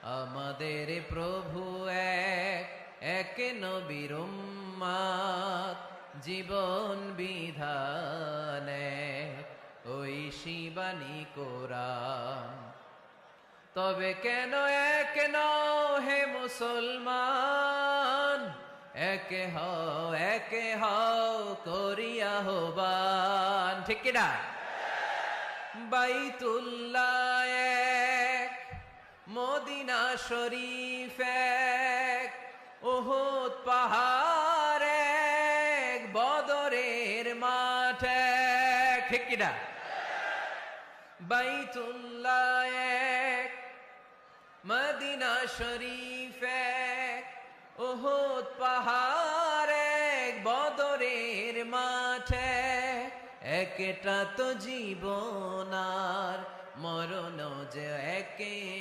আমাদের প্রভু এক, এক নবীর উম্মত, জীবন বিধান এক, ওই শিবানী কোরআন। তবে কেন এক নও হে মুসলমান, একে হও করিয়া আহ্বান। ঠিক কিনা? বাইতুল্লাহ এক, মদিনা শরীফ এক, উহুদ পাহাড় এক, বদরের মাঠ এক। ঠিক কিনা? বাইতুল্লাহ এক, মদিনা শরীফ এক, উহুদ পাহাড় এক, বদরের মাঠ এক। একটা তো জীবন আর মরণ যে একে